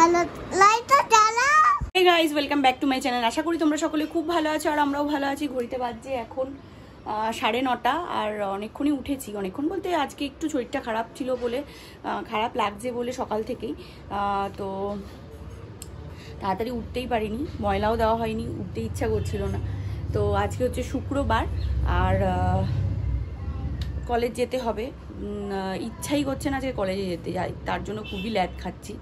Hey guys, welcome back to my channel. আশা করি তোমরা সকলে খুব ভালো আছো আর আমরাও ভালো আছি। ঘড়িতে বাজছে এখন 9:30 আর অনেকক্ষণই উঠেছি। অনেকক্ষণ বলতে আজকে একটু শরীরটা খারাপ ছিল বলে, খারাপ লাগছে বলে সকাল থেকেই তো তাড়াতাড়ি উঠতেই পারিনি, ময়লাও দেওয়া হয়নি, উঠতে ইচ্ছা করছিল না। তো আজকে হচ্ছে শুক্রবার আর কলেজ যেতে হবে, ইচ্ছাই করছে না যে কলেজে যেতে যাই, তার জন্য খুবই ল্যাদ খাচ্ছি।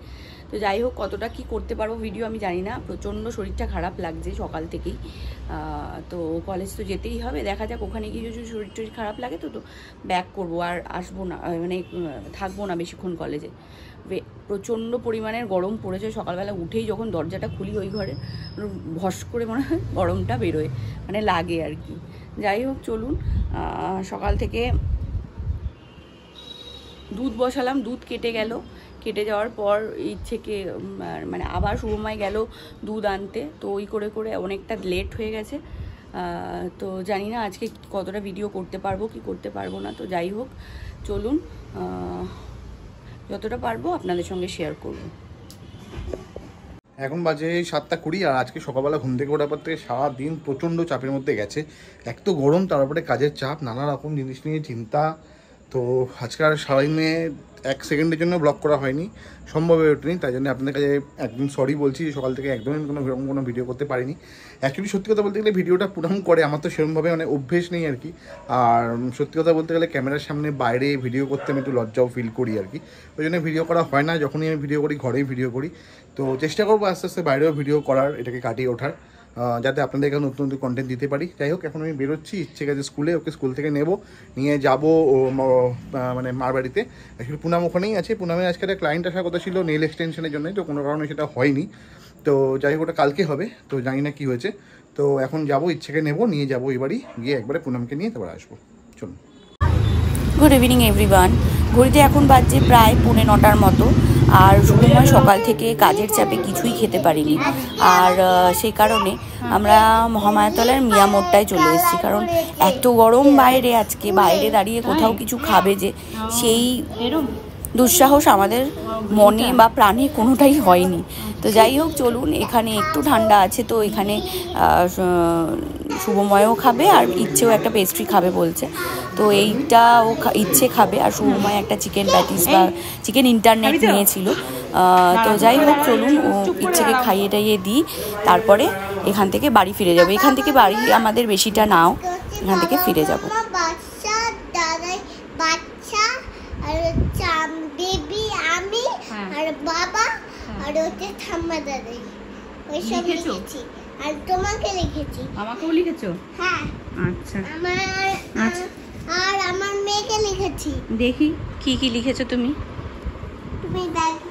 তো যাই হোক, কতটা কি করতে পারবো ভিডিও আমি জানি না, প্রচণ্ড শরীরটা খারাপ লাগছে সকাল থেকেই। তো কলেজ তো যেতেই হবে, দেখা যাক ওখানে গিয়ে যদি শরীর খারাপ লাগে তো ব্যাক করবো, আর আসবো না, মানে থাকবো না বেশিক্ষণ কলেজে। প্রচণ্ড পরিমাণের গরম পড়েছে, সকালবেলা উঠেই যখন দরজাটা খুলি ওই ঘরে ভস করে মনে হয় গরমটা বেরোয়, মানে লাগে আর কি। যাই হোক চলুন, সকাল থেকে দুধ বসালাম, দুধ কেটে যাওয়ার পর ইচ্ছেকে মানে আবার শুভময় গেল দুধ আনতে, তো ওই করে করে অনেকটা লেট হয়ে গেছে। তো জানি না আজকে কতটা ভিডিও করতে পারবো কি করতে পারবো না। তো যাই হোক চলুন, যতটা পারবো আপনাদের সঙ্গে শেয়ার করব। এখন বাজে 7:20 আর আজকে সকালবেলা ঘুম থেকে ওঠার পর থেকে সারাদিন প্রচণ্ড চাপের মধ্যে গেছে। এক তো গরম, তারপরে কাজের চাপ, নানা রকম জিনিস নিয়ে চিন্তা। তো আজকে আর সারাদিনে 1 সেকেন্ডের জন্য ব্লগ করা হয়নি, সম্ভব হয়ে ওঠেনি। তাই জন্য আপনাদের কাছে একদম সরি বলছি, সকাল থেকে একদমই কোনো ভিডিও করতে পারিনি। অ্যাকচুয়ালি সত্যি কথা বলতে গেলে ভিডিওটা পুরান করে আমার তো সেরকমভাবে মানে অভ্যেস নেই আর কি। আর সত্যি কথা বলতে গেলে ক্যামেরার সামনে বাইরে ভিডিও করতে আমি একটু লজ্জাও ফিল করি আর কি। ওই জন্য ভিডিও করা হয় না, যখনই আমি ভিডিও করি ঘরেই ভিডিও করি। তো চেষ্টা করবো আস্তে আস্তে বাইরেও ভিডিও করার, এটাকে কাটিয়ে ওঠার, যাতে আপনাদের এখানে নতুন নতুন কন্টেন্ট দিতে পারি। যাই হোক, এখন আমি বেরোচ্ছি ইচ্ছে গেছে স্কুলে, ওকে স্কুল থেকে নিয়ে যাবো মানে মার বাড়িতে। অ্যাকচুয়ালি পুনাম ওখানেই আছে। পুনামের আজকে একটা ক্লায়েন্ট আসার কথা ছিল নেল এক্সটেনশনের জন্য, তো কোনো কারণে সেটা হয়নি। তো যাই হোক, ওটা কালকে হবে, তো জানি না কী হয়েছে। তো এখন যাবো, ইচ্ছেকে নিয়ে যাবো এই বাড়ি, গিয়ে একবারে পুনামকে নিয়ে তারপর আসবো। চলুন। Good evening everyone. ঘড়িতে এখন বাজছে প্রায় 9:45 মতো, আর শুভময় সকাল থেকে কাজের চাপে কিছুই খেতে পারিনি, আর সেই কারণে আমরা মহামায়াতলার মিয়া মোড়টায় চলে এসেছি। কারণ এত গরম বাইরে, আজকে বাইরে দাঁড়িয়ে কোথাও কিছু খাবে যে সেই দুঃসাহস আমাদের মনে বা প্রাণে কোনোটাই হয়নি। তো যাই হোক চলুন, এখানে একটু ঠান্ডা আছে, তো এখানে শুভময়ও খাবে আর ইচ্ছেও একটা পেস্ট্রি খাবে বলছে। তো এইটা ও ইচ্ছে খাবে, আর শুভময় একটা চিকেন প্যাটিস বা চিকেন ইন্টারনেট নিয়েছিল। তো যাই হোক চলুন, ও ইচ্ছেকে খাইয়ে টাইয়ে দিই, তারপরে এখান থেকে বাড়ি ফিরে যাবো। এখান থেকে বাড়ি আমাদের বেশিটা নাও, এখান থেকে ফিরে যাবো। বেবি আমি আর বাবা আর ওতে ঠাম্মা দাদাই ওইসব লিখেছি, আর তোমাকে লিখেছি। আমাকেও লিখেছো? হ্যাঁ। আচ্ছা, আর আমার মেয়েকে লিখেছি। দেখি কি কি লিখেছো তুমি। তুমি দেখো,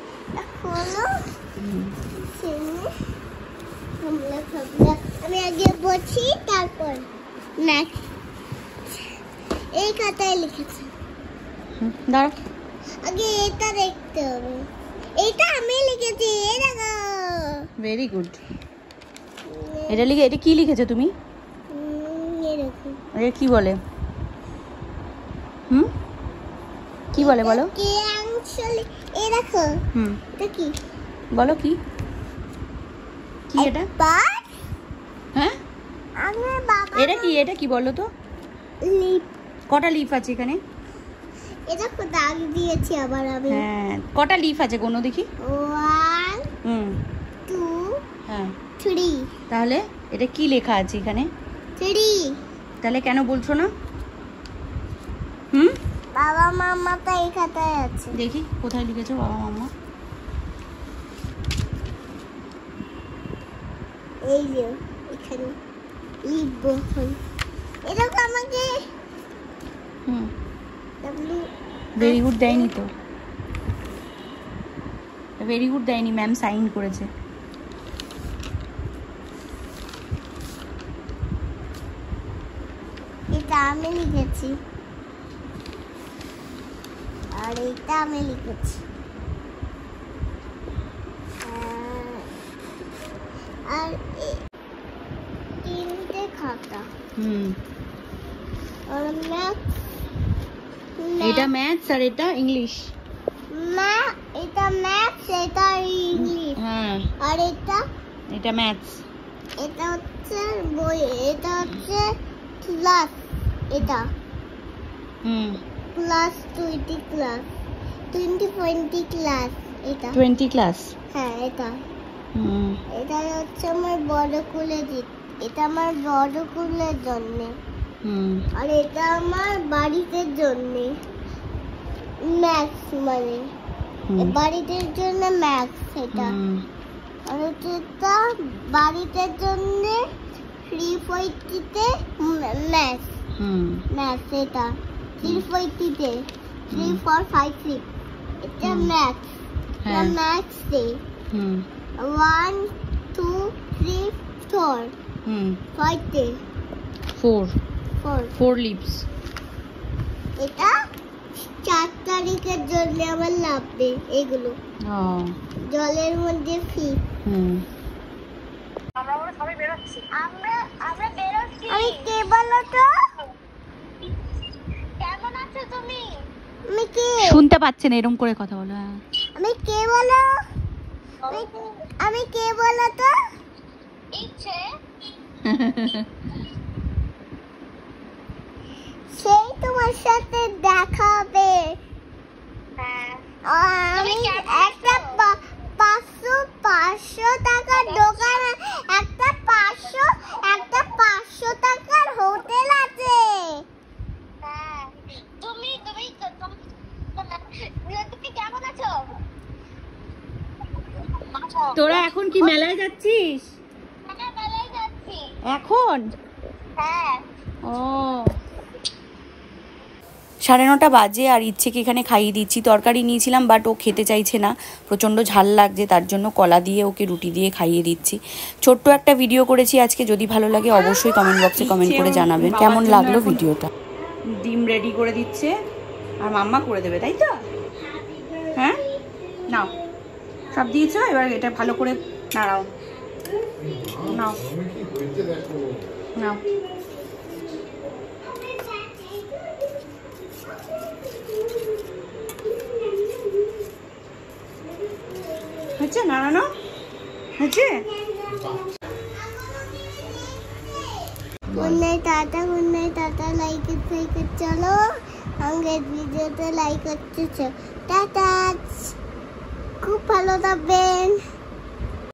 আমি আগে বলছি তারপর নেক্সট। এই খাতায় লিখেছি। দাঁড়া, আগে এটা দেখতে হবে। এটা আমি লিখেছি, এই দেখো। Very good. এটা কি লিখেছো তুমি? এই দেখো। এটা কি বলে? কি বলে বলো? কি অ্যাকচুয়ালি এই দেখো। এটা কি বলো, কি কি এটা? বাট হ্যাঁ, আমার বাবা এটা কি বলো তো? লিপ। কটা লিফ আছে এখানে? এটা কো দাগ দিয়েছি আবার আমি। হ্যাঁ, কটা লিফ আছে গোনো দেখি। 1 2 হ্যাঁ 3। তাহলে এটা কি লেখা আছে এখানে? 3। তাহলে কেন বলছো না? বাবা মামা তো এই খাতায় আছে। দেখি কোথায় লিখেছো বাবা মামা। এই যে এখানে লিখবো। এটা তো আমাকে ভেরি গুড দেয়নি তো, ভেরি গুড দেয়নি, ম্যাম সাইন করেছে। এটা আমি লিখেছি আর এটা আমি লিখেছি, আর 3টে খাতা। আর এটা ম্যাথস আর এটা ইংলিশ। এটা ম্যাথস, এটা ইংলিশ। আর এটা ম্যাথস। এটা হচ্ছে বই, এটা হচ্ছে ক্লাস, এটা ক্লাস 20 ক্লাস 20 ক্লাস, এটা 20 ক্লাস। হ্যাঁ এটা এটা হচ্ছে আমার বড় কুলের, এটা আমার বড় কুলের জন্য। আর এটা আমার বাড়িতে জন্য ম্যাক্স, মানে বাড়িতে জন্য ম্যাক্স এটা। আর হচ্ছে এটা বাড়িতে জন্য 340-তে ম্যাক্স, ম্যাক্স এটা 340-তে 3 4 5 6 এটা ম্যাক্স, এটা ম্যাক্স ডে 1 2 3 4 5 ডে 4 লিভস। এটা 4 তারিখের জন্য আমার লাগবে এগুলো, জলের মধ্যে ফিট। আমরা সবাই বেরোচ্ছি, আমরা বেরোচ্ছি। আমি কে বলো তো? কেমন আছো তুমি? আমি কে? শুনতে পাচ্ছেন, এরকম করে কথা বলো। আমি কে বলো? আমি কে বলো তো? ইচ্ছে সেই তোমার সাথে দেখা হবে। আমি একটা 500 টাকার দোকান, একটা 500 টাকার হোটেল আছে। তুমি কেমন আছো? তোরা এখন কি মেলায় যাচ্ছিস? মেলায় যাচ্ছি এখন। হ্যাঁ। ও 9:30 বাজে, আর ইচ্ছেকে এখানে খাইয়ে দিচ্ছি। তরকারি নিয়েছিলাম বাট ও খেতে চাইছে না, প্রচণ্ড ঝাল লাগছে, তার জন্য কলা দিয়ে ওকে রুটি দিয়ে খাইয়ে দিচ্ছি। ছোট্ট একটা ভিডিও করেছি আজকে, যদি ভালো লাগে অবশ্যই কমেন্ট বক্সে কমেন্ট করে জানাবেন কেমন লাগলো ভিডিওটা। ডিম রেডি করে দিচ্ছে আর মাম্মা করে দেবে, তাই তো? হ্যাঁ নাও, সব দিয়েছো, এবার এটা ভালো করে নাড়াও। নাও নাও, হচ্ছে নাড়ানো হচ্ছে। গুড নাইট টাটা, লাইক চলো আমাদের ভিডিওতে লাইক করতেছো, টাটা, খুব ভালো থাকবেন,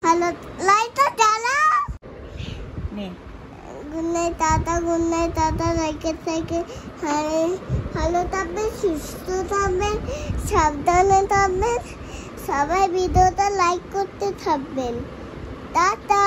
ভালো লাইকটা জ্বালাও। গুড নাইট টাটা, লাইক ভালো থাকবেন, সুস্থ থাকবেন, সাবধানে থাকবেন, সবাই ভিডিওটা লাইক করতে থাকবেন, টাটা।